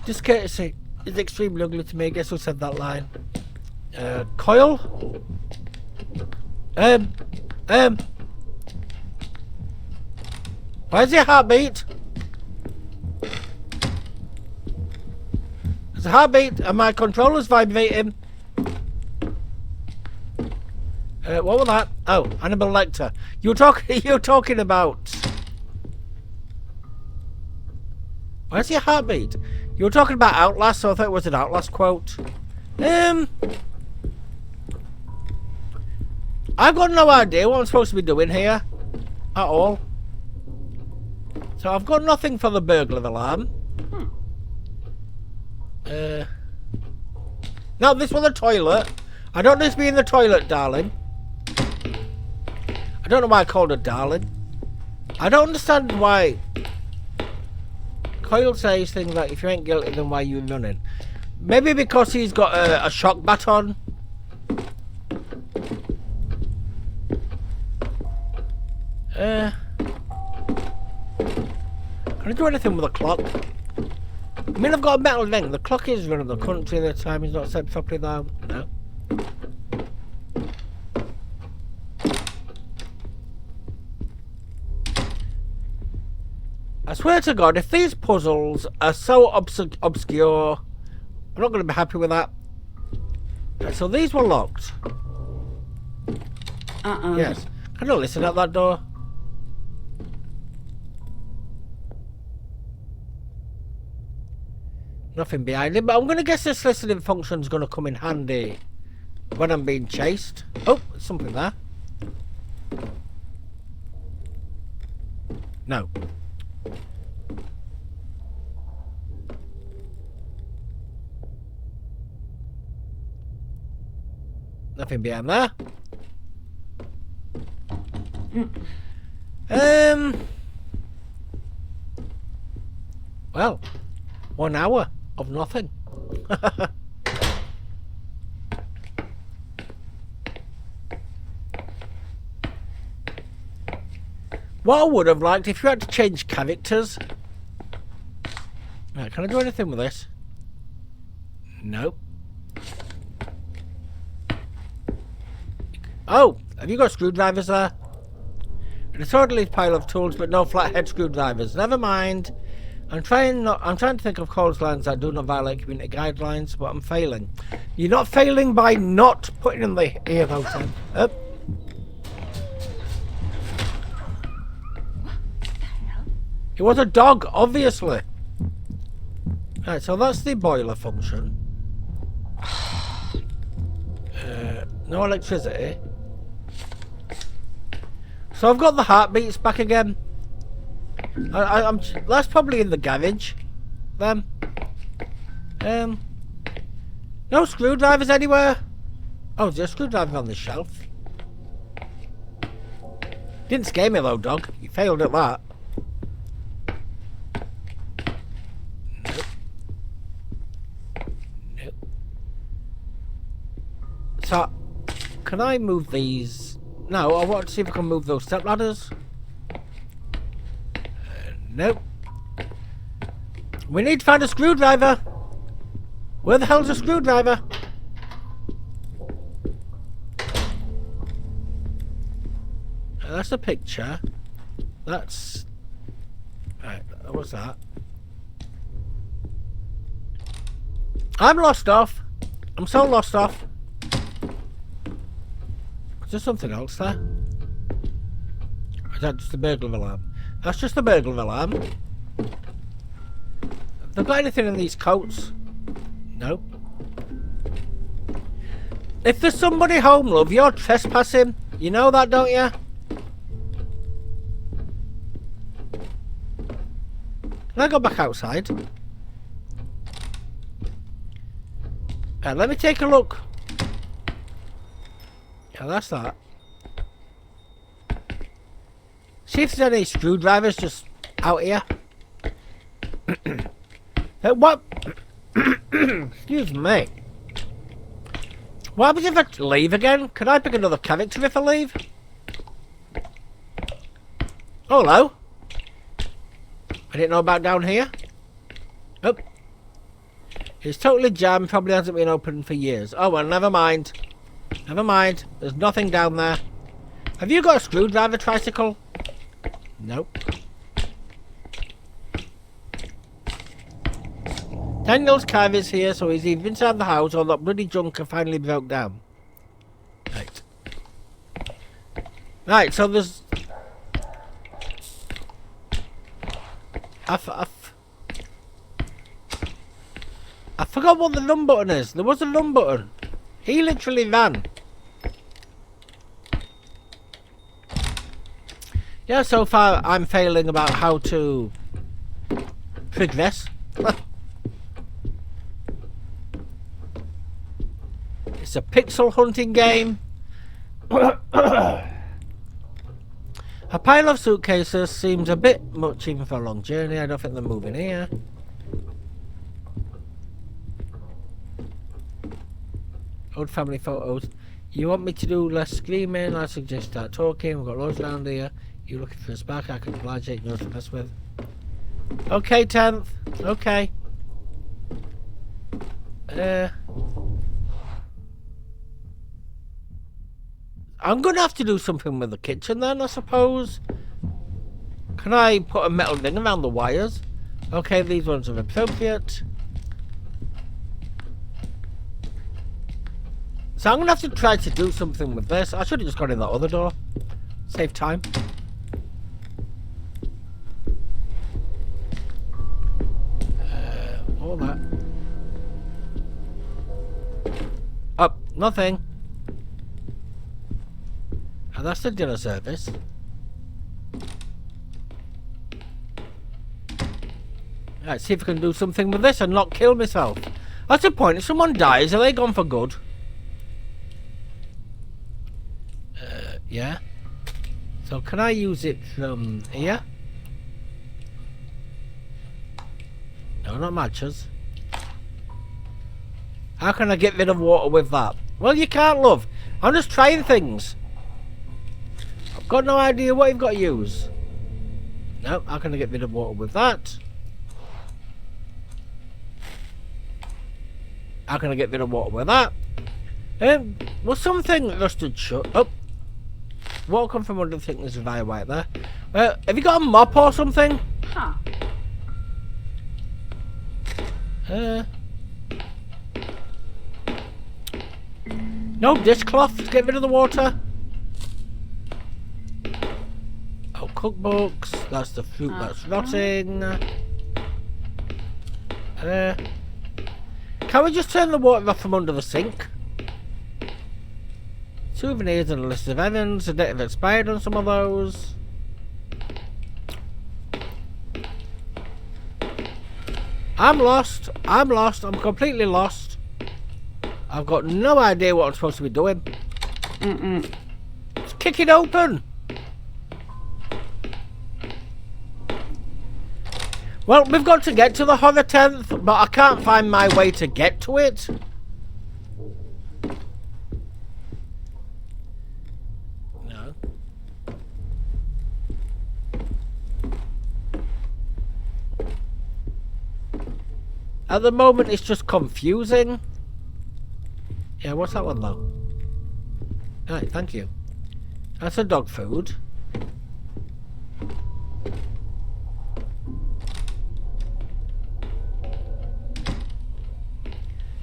Just courtesy. is extremely ugly to me. Guess who said that line? Coil? Where's your heartbeat? There's a heartbeat and my controller's vibrating. What was that? Oh, Hannibal Lecter. You're talking about... Where's your heartbeat? You were talking about Outlast, so I thought it was an Outlast quote. I've got no idea what I'm supposed to be doing here. At all. So I've got nothing for the burglar alarm. No, this was the toilet. I don't need to be in the toilet, darling. I don't know why I called her darling. I don't understand why Coyle says things like, if you ain't guilty, then why are you running? Maybe because he's got a shock baton. Can I do anything with a clock? I mean, I've got a metal ring. The clock is running the country. The time is not set properly though. No. I swear to God, if these puzzles are so obscure, I'm not going to be happy with that. Right, so these were locked. Yes. Can I listen at that door? Nothing behind it, but I'm going to guess this listening function is going to come in handy when I'm being chased. Oh, there's something there. No. Nothing behind there. Well, 1 hour of nothing. What I would have liked if you had to change characters. Right, can I do anything with this? Nope. Oh, have you got screwdrivers there? A disorderly pile of tools, but no flathead screwdrivers. Never mind. I'm trying to think of clotheslines that do not violate community guidelines, but I'm failing. You're not failing by not putting in the ear vote. Up. It was a dog, obviously. Right, so that's the boiler function. No electricity. So I've got the heartbeats back again. I'm that's probably in the garage. Then. No screwdrivers anywhere. Oh, there's a screwdriver on the shelf. Didn't scare me though, dog. You failed at that. Nope. Nope. So, can I move these? No, I want to see if I can move those step ladders. Nope. We need to find a screwdriver. Where the hell's a screwdriver? That's a picture. That's... Right, what's that? I'm lost off. I'm so lost off. Is there something else there? Or is that just a burglar alarm? That's just a burglar alarm. Have they got anything in these coats? No. If there's somebody home, love, you're trespassing. You know that, don't you? Can I go back outside? Let me take a look. Yeah, that's that. See if there's any screwdrivers just out here. What? Excuse me. What happens if I leave again? Can I pick another character if I leave? Oh, hello. I didn't know about down here. Oh. It's totally jammed, probably hasn't been open for years. Oh well, never mind. Never mind. There's nothing down there. Have you got a screwdriver tricycle? Nope. Daniel's car is here, so he's either inside the house or that bloody junker finally broke down. Right. Right, so there's... I forgot what the run button is. There was a run button. He literally ran. Yeah, so far I'm failing about how to progress. It's a pixel hunting game. A pile of suitcases seems a bit much even for a long journey. I don't think they're moving here. Old family photos. You want me to do less screaming? I suggest start talking. We've got loads around here. You looking for a spark? I can oblige it. You're to mess with. Okay, 10th. Okay. I'm gonna have to do something with the kitchen then, I suppose. Can I put a metal ring around the wires? Okay, these ones are appropriate. So I'm gonna have to try to do something with this. I should have just gone in that other door. Save time. All that. Oh, nothing. And that's the dinner service. Right, see if I can do something with this and not kill myself. That's the point. If someone dies, are they gone for good? Yeah. So can I use it from here? No, not matches. How can I get rid of water with that? Well, you can't, love. I'm just trying things. I've got no idea what you've got to use. No, how can I get rid of water with that? How can I get rid of water with that? Was something rusted shut? Oh. Water come from under the thickness of fire right there. Have you got a mop or something? Huh. No dishcloth to get rid of the water. Oh, cookbooks. That's the fruit that's rotting. Can we just turn the water off from under the sink? Souvenirs and a list of errands. The date have expired on some of those. I'm lost. I'm lost. I'm completely lost. I've got no idea what I'm supposed to be doing. Just kick it open. Well, we've got to get to the horror 10th, but I can't find my way to get to it. No. At the moment, it's just confusing. Yeah, what's that one, though? Alright, thank you. That's a dog food.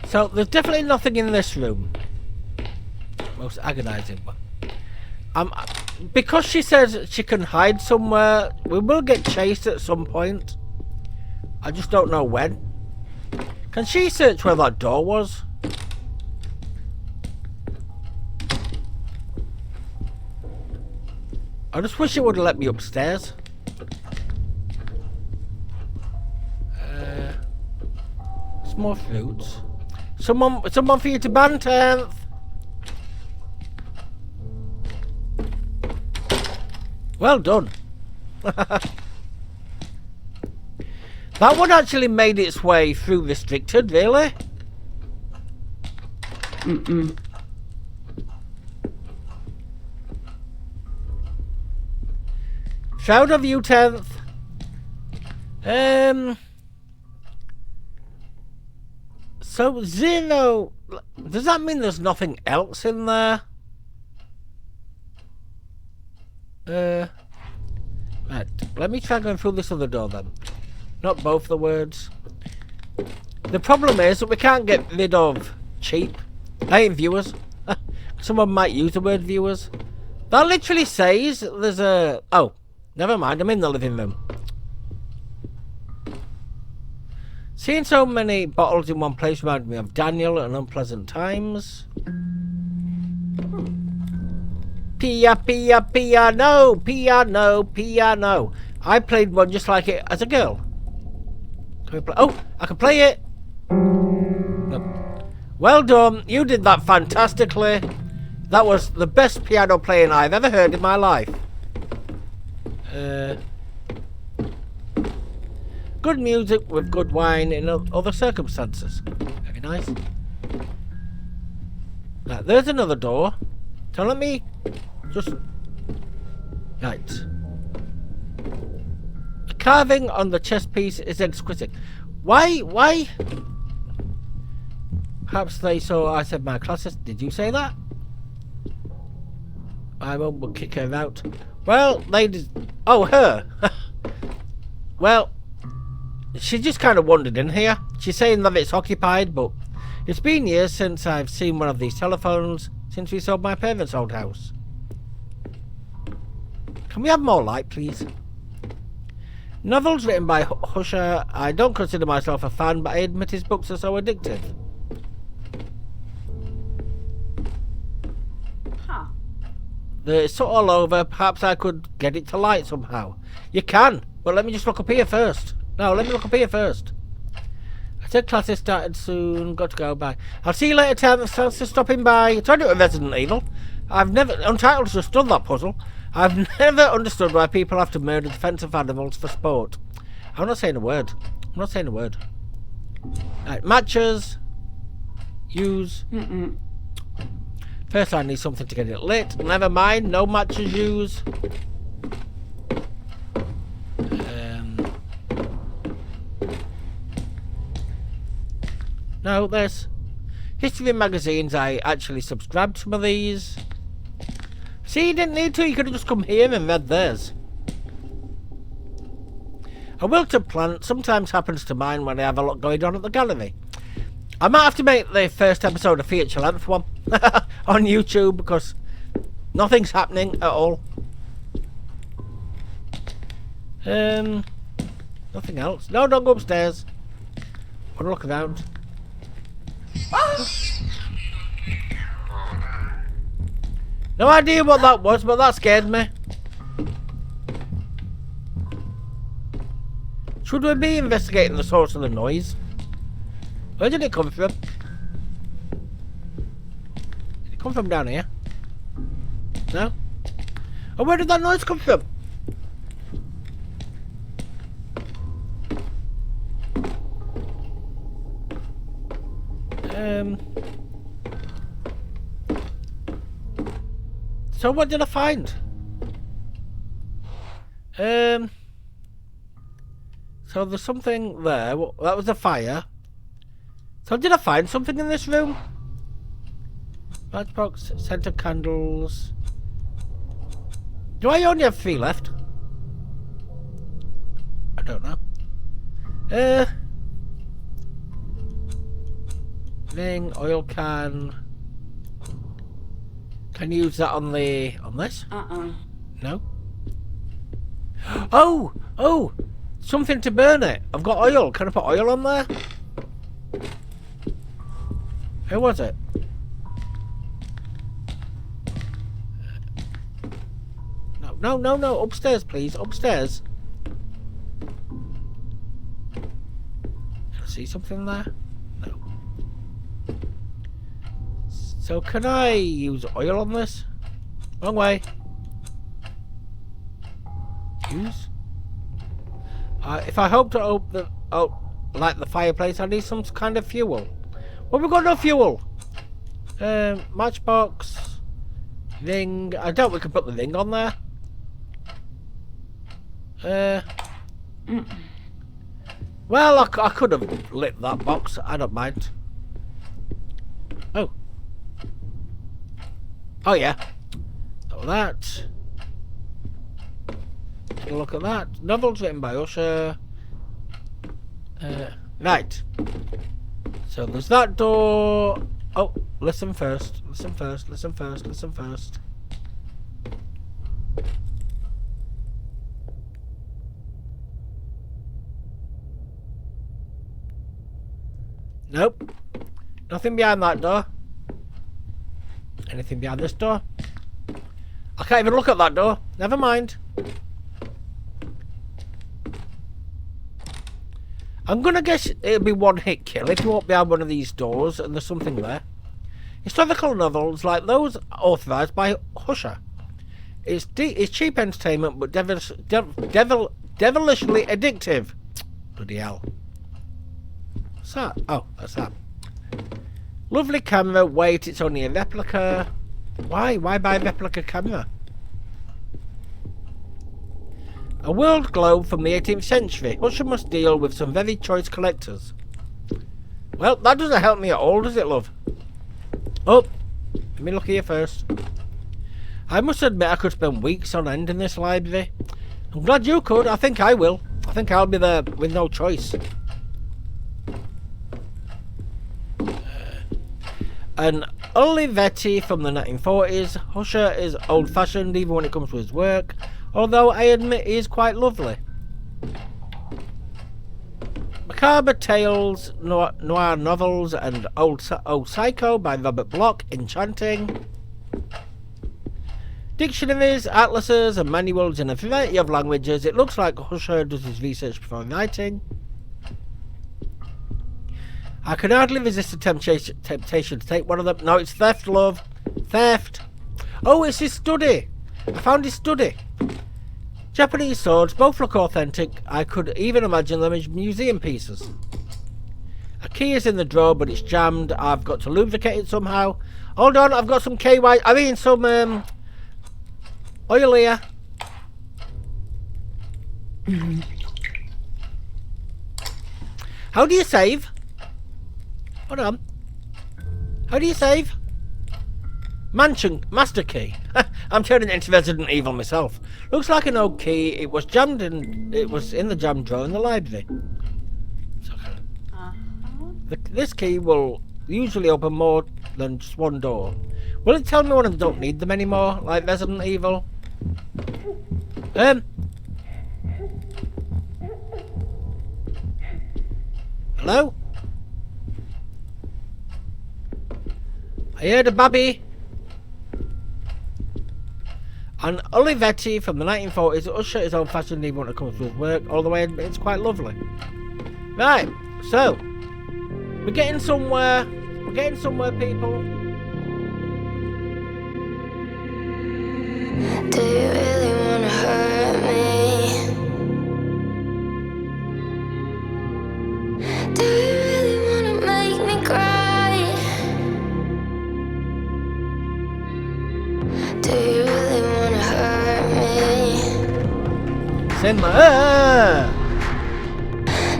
So, there's definitely nothing in this room. Most agonizing one. Because she says she can hide somewhere, we will get chased at some point. I just don't know when. Can she search where that door was? I just wish it would have let me upstairs. Some more fruits. Someone for you to ban, 10th. Well done. That one actually made its way through restricted, really? Shroud of you, 10th. So 0. Does that mean there's nothing else in there? Right. Let me try going through this other door then. Not both the words. The problem is that we can't get rid of cheap. I ain't viewers. Someone might use the word viewers. That literally says there's a... Oh, never mind. I'm in the living room. Seeing so many bottles in one place reminded me of Daniel and Unpleasant Times. Piano, piano, piano. I played one just like it as a girl. Can we play? Oh, I can play it. Nope. Well done. You did that fantastically. That was the best piano playing I've ever heard in my life. Good music with good wine in other circumstances. Very nice. Right, there's another door. So let me just... Right. The carving on the chest piece is exquisite. Why? Perhaps they saw I said my classes. Did you say that? I won't kick her out. Well, ladies... Oh, her. Well... She just kind of wandered in here. She's saying that it's occupied, but it's been years since I've seen one of these telephones since we sold my parents' old house. Can we have more light, please? Novels written by Husher. I don't consider myself a fan, but I admit his books are so addictive. Huh. It's all over. Perhaps I could get it to light somehow. You can, but let me just look up here first. No, let me look up here first. I said classes started soon. Got to go. Bye. I'll see you later, Tam. Thanks for stopping by. I tried to do it with Resident Evil. Untitled's just done that puzzle. I've never understood why people have to murder defensive animals for sport. I'm not saying a word. Right, matches. Use. First I need something to get it lit. Never mind. No matches use. No, there's history magazines. I actually subscribed to some of these. See, you didn't need to. You could have just come here and read theirs. A wilted plant sometimes happens to mine when I have a lot going on at the gallery. I might have to make the first episode a feature-length one on YouTube because nothing's happening at all. Nothing else. No, don't go upstairs. Want to look around. No idea what that was, but that scared me. Should we be investigating the source of the noise? Where did it come from? Did it come from down here? No? Oh, where did that noise come from? So what did I find? So there's something there. That was a fire. So did I find something in this room? Matchbox, scented candles. Do I only have 3 left? I don't know. Ring, oil can. Can you use that on this? No. Oh! Something to burn it. I've got oil. Can I put oil on there? Who was it? No. Upstairs, please. Upstairs. Can I see something there? No. So can I use oil on this? Wrong way. Use. If I hope to light the fireplace, I need some kind of fuel. Well, we've got no fuel. Matchbox. Ring. I doubt we can put the ring on there. Well, I could have lit that box. I don't mind. Oh. Oh yeah. So that. Take a look at that. Novels written by Usher. Right. So there's that door. Oh, listen first. Listen first. Listen first. Listen first. Nope. Nothing behind that door. Anything behind this door? I can't even look at that door. Never mind. I'm gonna guess it'll be one hit kill if you walk behind one of these doors and there's something there. Historical novels like those authorised by Usher. It's cheap entertainment but devilishly addictive. Bloody hell. What's that? Oh, that's that. Lovely camera. Wait, it's only a replica. Why? Why buy a replica camera? A world globe from the 18th century. Usher must deal with some very choice collectors. Well, that doesn't help me at all, does it, love? Oh, let me look here first. I must admit I could spend weeks on end in this library. I'm glad you could. I think I will. I think I'll be there with no choice. An Olivetti from the 1940s. Usher is old-fashioned even when it comes to his work, although I admit he is quite lovely. Macabre Tales, Noir Novels, and Old Psycho by Robert Bloch, enchanting. Dictionaries, atlases, and manuals in a variety of languages. It looks like Usher does his research before writing. I can hardly resist the temptation to take one of them. No, it's theft, love. Theft. Oh, it's his study. I found his study. Japanese swords, both look authentic. I could even imagine them as museum pieces. A key is in the drawer, but it's jammed. I've got to lubricate it somehow. Hold on, I've got some some oil here. How do you save? Hold on. How do you save? Master key. I'm turning it into Resident Evil myself. Looks like an old key. It was jammed and it was in the jam drawer in the library. So, this key will usually open more than just one door. Will it tell me when I don't need them anymore, like Resident Evil? Hello? I heard a babby. An Olivetti from the 1940s. Usher is old-fashioned even when it comes to his work, although it's quite lovely. Right, so we're getting somewhere. We're getting somewhere, people. Do you really wanna hurt me? Do you really wanna make me cry? Do you really wanna hurt me? Simmer!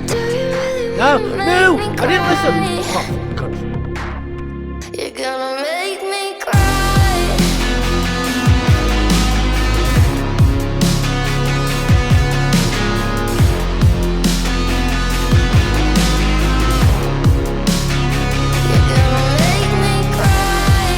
Do you really No, wanna no! make me I didn't listen! cry? Oh, God. You're gonna make me cry. You're gonna make me cry.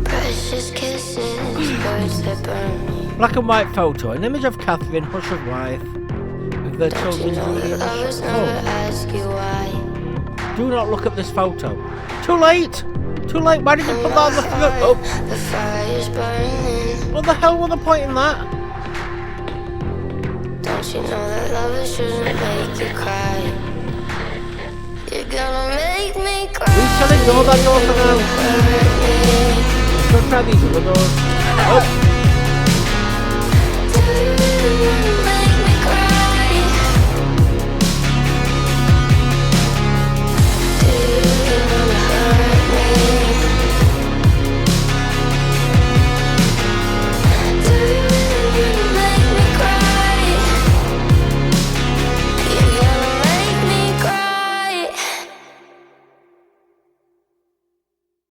Precious kisses, birds that burn me. Black and white photo. An image of Catherine, Usher's wife, with their Don't you children know Julie and that I was Usher. never Oh, ask you why? do not look at this photo. Too late! Too late! Why did you put that on the front? Oh, The fire's burning. what the hell was the point in that? Don't you know that lovers shouldn't make you cry? You're gonna make me cry. We shall ignore that door for now. Hurt me. Let's go try these other doors. Oh,